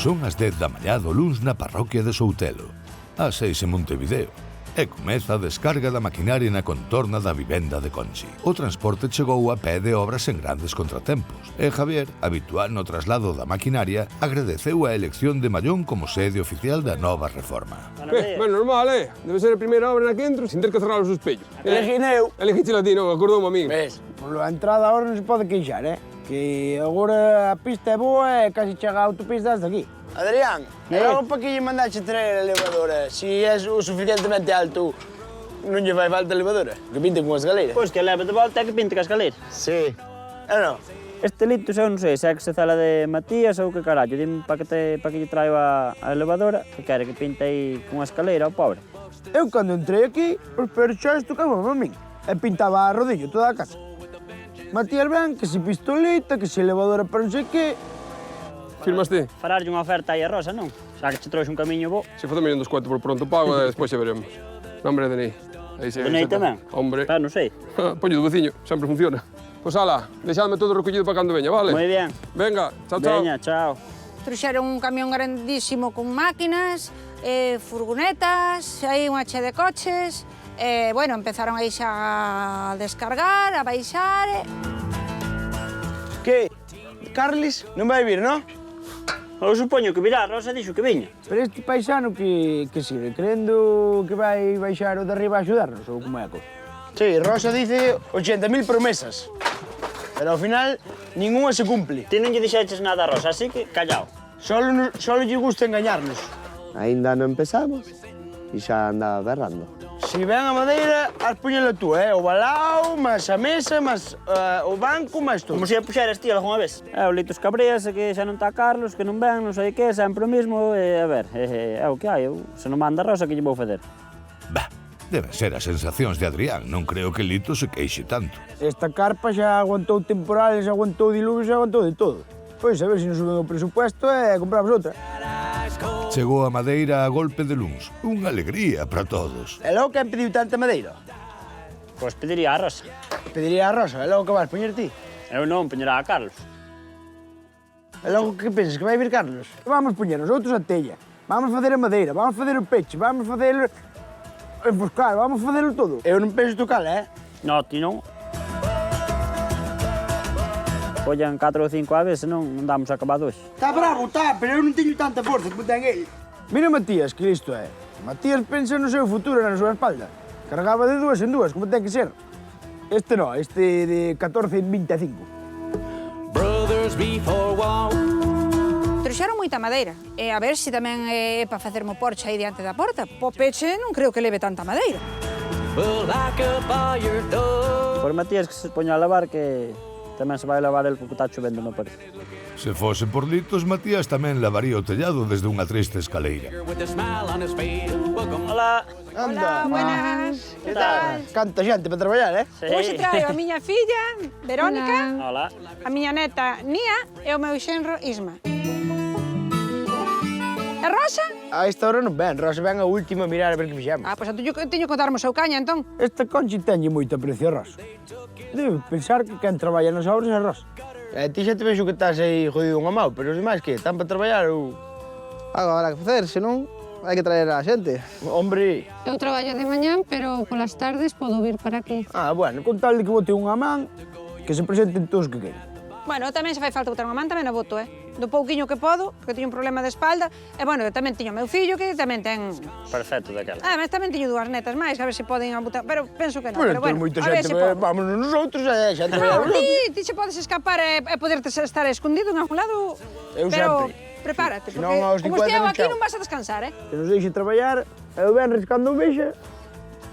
Son as 10 da mañá do luns na parroquia de Soutelo, ás 6 en Montevideo, e comeza a descarga da maquinaria na contorna da vivenda de Conchi. O transporte chegou a pé de obras en grandes contratempos, e Javier, habitual no traslado da maquinaria, agradeceu a elección de Mallón como sede oficial da nova reforma. Bueno, normal, Debe ser a primeira obra na que entro sin ter que cerrar os espellos. Elegíneu. Elegiste a ti, non, acordoume a mí. Ves, por a entrada agora non se pode queixar, Que agora a pista é boa e casi chega a autopista hasta aquí. Adrián, logo para que lle mandaxe traer a elevadora? Si é o suficientemente alto, non lle vai falta a elevadora? Que pinte con a escalera. Pois que leve de volta e que pinte ca escalera. Sí. Non? Este litus eu non sei se é que se cela de Matías ou que carallo. Dime para que lle traio a elevadora, que quere que pinte aí con a escalera, o pobre. Eu, cando entrei aquí, os perchóis tocaban a min e pintaba a rodillo toda a casa. Matías ben, que se pistolita, que se elevadora para non sei que... Firmaste? Fararlle unha oferta aí a Rosa, non? Xa que che trouxe un camiño bo. Se facemos un descuento por pronto pago e despois xa veremos. Nombre de DNI. DNI tamén? Hombre. Claro, non sei. Poño do veciño, sempre funciona. Pois ala, deixadme todo recollido para cando veña, vale? Moi bien. Venga, chao, chao. Veña, chao. Trouxeron un camión grandísimo con máquinas, furgonetas, hai unha che de coches. Bueno, empezaron aí xa a descargar, a baixar. Que? Carlis non vai vir, non? Eu supoño que virá, Rosa dixo que viña. Pero este paisano que sigue, crendo que vai baixar o de arriba a axudarnos, ou como é a cosa? Sí, Rosa dice 80.000 promesas, pero ao final ninguna se cumple. Ti non lle dixeches nada a Rosa, así que callao. Solo lle gusta engañarnos. Ainda non empezamos e xa anda berrando. Si ven a madeira, has puñelo tú, O balao, máis a mesa, máis o banco, máis todo. Como se a puxeras ti algunha vez. O Litos cabreas, que xa non está Carlos, que non ven, non sei que, sempre o mismo, a ver, é o que hai, se non manda Rosa, que lle vou fazer? Bah, deben ser as sensacións de Adrián, non creo que Lito se queixe tanto. Esta carpa xa aguantou temporales, aguantou diluvios, xa aguantou de todo. Pois a ver se nos suben o presupuesto e compramos outra. Chegou a madeira a golpe de luns, unha alegría para todos. E logo quen pediu tanta madeira? Pois pediría a Rosa. Pediría a Rosa, e logo que vas poñer ti? Eu non, poñerá a Carlos. E logo que pensas, que vai vir Carlos? Vamos poñer nosotros a tella, vamos facer a madeira, vamos facer o peche, vamos facer enfoscar, vamos facelo todo. Eu non penso tocala, No, ti non. Pollan 4 ou 5 aves, senón non damos acabado hoxe. Está bravo, está, pero eu non teño tanta forza como ten ele. Mira Matías, que listo é. Matías pensa no seu futuro na súa espalda. Cargaba de dúas en dúas, como ten que ser. Este non, este de 14 en 25. Trouxeron moita madeira. E a ver se tamén é para facermo porche aí diante da porta. Po peche non creo que leve tanta madeira. Por Matías que se poña a lavar, que tamén se vai lavar el porque está chovendo, non parece. Se fose por Litos, Matías tamén lavaría o tellado desde unha triste escaleira. Hola. Hola, buenas. Que tal? Canta xente para traballar, Sí. Hoxe traio a miña filla, Verónica, Hola. a miña neta, Nia, e o meu xenro, Isma. E Rosa? A esta hora non ven, Rosa ven a última a mirar a ver que fixamos. Pois teño que darme o seu caña, entón. Esta Conchi teñe moito aprecio a Rosa. Debe pensar que quen traballa nas obras é Rosa. E ti xa te vexo que estás aí jodido unha mau, pero os demais que, están para traballar ou... Algo habrá que facer, senón hai que traer a xente. Hombre... Eu traballo de mañán, pero polas tardes podo vir para aquí. Ah, bueno, con tal de que bote unha man, que se presenten todos que queren. Bueno, tamén se fai falta botar unha man, tamén a boto, Do pouquiño que podo, porque teño un problema de espalda, e bueno, tamén teño o meu fillo que tamén ten... Perfecto daquela. Mas tamén teño dúas netas máis, a ver se poden botar, pero penso que non, Bueno, pero bueno, moita a ver xente, se podo. vámonos nosotros, xa No, traballamos. ti che podes escapar e poderte estar escondido en algún lado, Eu pero sempre. prepárate, porque Non, aos como 50 estea non aquí chao. non vas a descansar, Que nos deixe traballar, e o venres cando o vexa,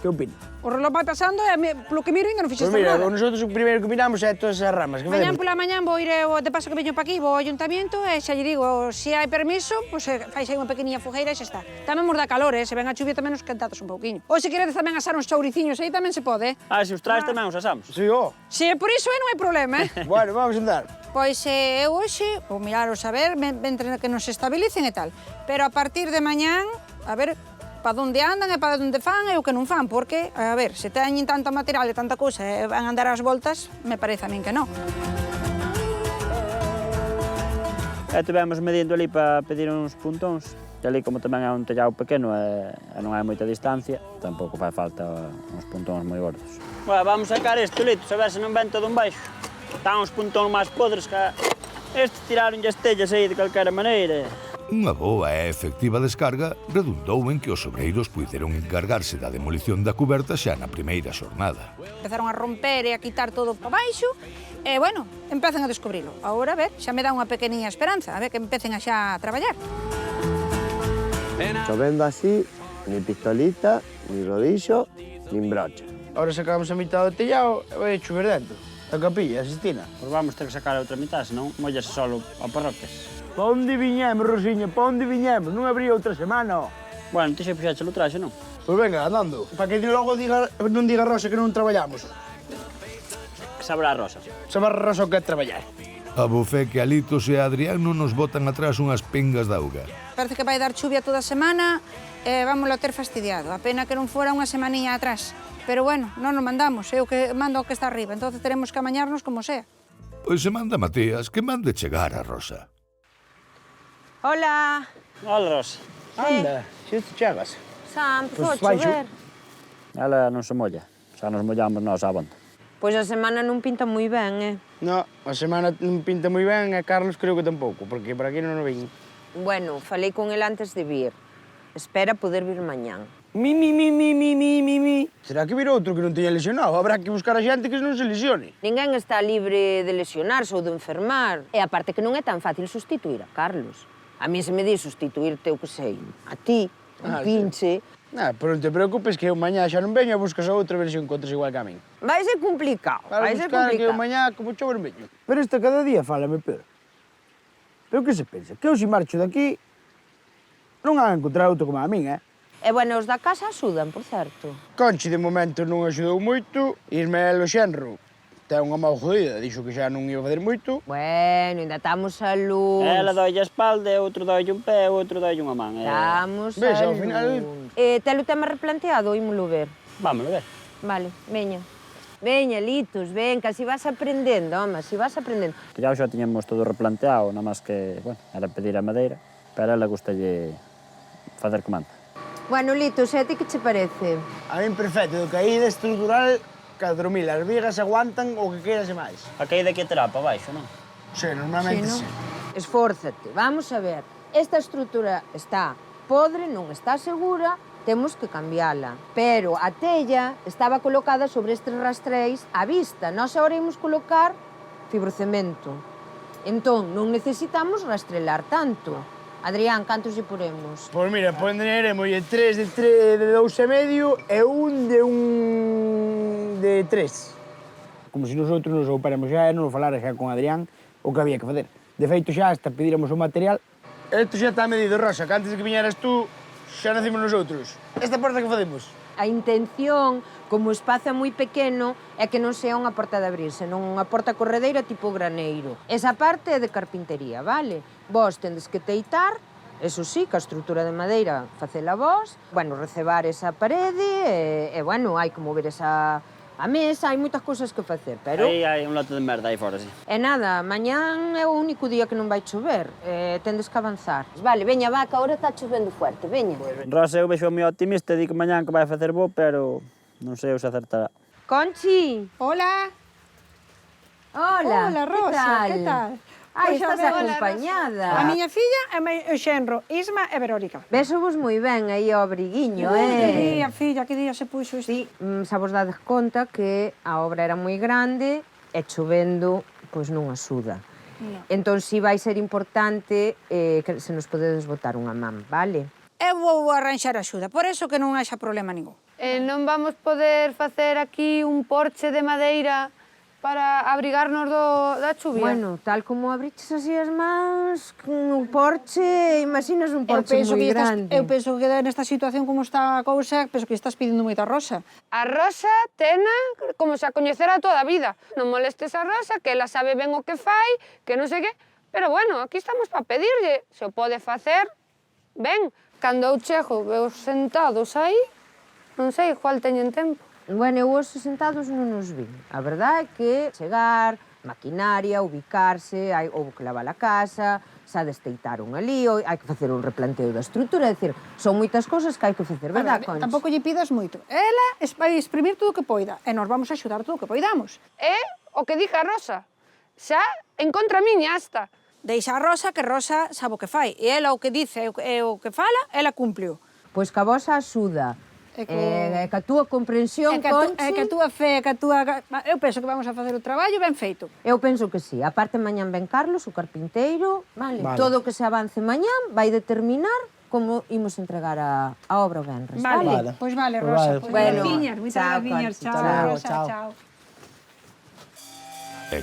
que opina? O reloj vai pasando e polo que miro ainda non Pois fixeste mira, nada. nosotros o primeiro que miramos é todas esas ramas. Que Mañán facemos? pola mañán vou ir, de paso que veño pa aquí, vou ao ayuntamiento e xa lle digo, se hai permiso, pois fais aí unha pequeniña fogueira e xa está. Tamén mos dá calor, se ven a chuvia tamén nos quentados un pouquiño. Ou se queredes tamén asar uns chouriciños aí tamén se pode, Se os traes tamén os asamos. Sí, ó. Se por iso non hai problema, Bueno, vamos a andar. Pois eu hoxe vou miraros a ver, mentre que nos estabilicen e tal. Pero a partir de mañán, a ver, para onde andan e para onde fan e o que non fan, porque, a ver, se teñen tanto material e tanta cousa e van a andar ás voltas, me parece a min que non. E tivemos medindo ali para pedir uns puntóns. E ali, como tamén é un tellado pequeno e non hai moita distancia, tampouco fai falta uns puntóns moi gordos. Bueno, vamos sacar este, Litos, a ver se non ven todo en baixo. Están uns puntóns máis podres que este tiraron as tellas aí de calquera maneira. Unha boa e efectiva descarga redundou en que os obreiros puideron encargarse da demolición da cuberta xa na primeira xornada. Empezaron a romper e a quitar todo para baixo, e, bueno, empezan a descubrilo. Agora, a ver, xa me dá unha pequeniña esperanza, a ver que empecen a xa a traballar. Chovendo así, ni pistolita, ni rodillo, ni brocha. Ahora sacamos a mitad do tellado e vai a chover dentro. Da capilla, Sistina. Pois vamos ter que sacar a outra mitad, senón mollase solo a parroquias. Pa onde viñemos, Rosiña, pa onde viñemos? Non habría outra semana, ó. Bueno, ti xa puxaxe o traxe, non? Pois venga, andando. Para que logo non diga Rosa que non traballamos. Que sabrá a Rosa. Saber Rosa o que é traballar. A bufé que Alitos e a Adrián non nos botan atrás unhas pingas de auga. Parece que vai dar chuvia toda a semana e vámoslo ter fastidiado. A pena que non fora unha semaniña atrás. Pero bueno, non nos mandamos, eu que mando ao que está arriba, entonces teremos que amañarnos como sea. Pois se manda Matías, que mande chegar a Rosa. Hola, Hola, Rosa. Anda, se te chegas. Sam, Pois empezou a vai chover. Ela non se molla. Xa nos mollamos nós á bonda. Pois a semana non pinta moi ben, No, a semana non pinta moi ben e Carlos creo que tampouco, porque por aquí non o vin. Bueno, falei con el antes de vir. Espera poder vir mañán. Mi. Será que vir outro que non teña lesionado? Habrá que buscar a xente que non se lesione. Ninguén está libre de lesionarse ou de enfermar. E aparte que non é tan fácil sustituir a Carlos. A mí se me di sustituirte, eu que sei, a ti, un pinche. Pero non te preocupes que eu mañá xa non veño e buscas a outra ver se encontras igual que a min. Vai ser complicado, Para vai ser buscar que eu complicado. mañá como chove non veño. Pero esta cada día fálame, Pedro. Pero que se pensa? Que eu se marcho daqui non han encontrar outro como a min, E bueno, os da casa axudan, por certo. Conchi de momento non axudou moito, Ismael o xenro ten unha mão jodida, dixo que xa non ia fazer moito. Bueno, ainda estamos a luz. Ela dolle a espalda, outro dolle un pé, outro dolle unha man. Estamos Ves, a ao luz. final- Telo tema replanteado, ímolo ver. Vámonos ver. Vale, veña. Veña, Litos, ven, que así vas aprendendo, home, así vas aprendendo. Que xa tiñamos todo replanteado, nada máis que, bueno, era pedir a madeira, pero a ela gustalle facer comanda. Bueno, Litos, e a ti que che parece? A min perfecto, do caída estrutural 4.000, as vigas aguantan o que queirase máis. A caída que terá para baixo, non? Sí, normalmente sí. Esfórzate, vamos a ver. Esta estrutura está podre, non está segura, temos que cambiala. Pero a tella estaba colocada sobre estes rastreis á vista. Nós agora imos colocar fibrocemento. Entón, non necesitamos rastrelar tanto. Adrián, cantos lle poremos? Pois mira, poneremos 3 de 2,5 e un de 3. Como se nosotros nos operamos xa e non falara xa con Adrián o que había que facer. De feito xa hasta pedíramos o material. Isto xa está medido, Rosa, que antes de que viñeras tú xa nacimos nosotros. Esta porta que facemos? A intención, como o espazo é moi pequeno, é que non sea unha porta de abrir, senón unha porta corredeira tipo graneiro. Esa parte é de carpintería, vale? Vós tendes que teitar, eso sí, que a estrutura de madeira facela vós, bueno, recebar esa parede, e bueno, hai que mover esa a mesa, hai moitas cousas que facer, pero... Aí hai un lote de merda aí fora, sí. E nada, mañán é o único día que non vai chover, tendes que avanzar. Vale, veña, va, que agora está chovendo fuerte, veña. Rosa, eu vexo moi optimista, di que mañán que vai facer bo, pero non sei se acertará. Conchi! Hola. Hola, Hola, Rosa, que tal? Ai, Pois a estás ver, acompañada. A miña filla e o xenro, Isma e Verónica. Vesovos moi ben aí ao abriguiño, Que día, filla, que día se puxo isto? Sí, xa vos dades conta que a obra era moi grande e chovendo, pois non axuda. No. Entón, si vai ser importante que se nos podedes botar unha man, vale? Eu vou arranxar axuda, por eso que non haxa problema ningún. Non vamos poder facer aquí un porche de madeira para abrigarnos da chuvia? Bueno, tal como abriches así as mans, un porche, imaginas un porche moi grande. Eu penso que nesta situación como está a cousa, penso que estás pedindo moita Rosa. A Rosa tena como se a coñecera toda a vida. Non molestes a Rosa, que ela sabe ben o que fai, que non sei que... Pero bueno, aquí estamos para pedirlle. Se o pode facer, ben. Cando eu chego, veo sentados aí, non sei, igual teñen tempo. Bueno, eu os sentados non nos vin. A verdade é que chegar, maquinaria, ubicarse, houve que lavar a casa, xa desteitaron ali, hai que facer un replanteo da estrutura, é dicir, son moitas cousas que hai que facer, verdad, Conchi? Tampouco lle pidas moito. Ela vai exprimir todo o que poida e nós vamos axudar todo o que poidamos. É o que diga a Rosa. Xa en contra miña hasta. Deixa a Rosa, que Rosa sabe o que fai. E ela o que dice e o que fala, ela cumpliu. Pois que a vosa axuda, E que a túa comprensión, Conchi... E que a túa fe, que a túa... Eu penso que vamos a facer o traballo ben feito. Eu penso que sí. A parte, mañán ven Carlos, o carpinteiro, vale. Todo o que se avance mañán vai determinar como imos entregar a obra o venres, vale? Pois vale, Rosa. Vale. Moitas graciñas, Chao, Conchi. chao. Chao. E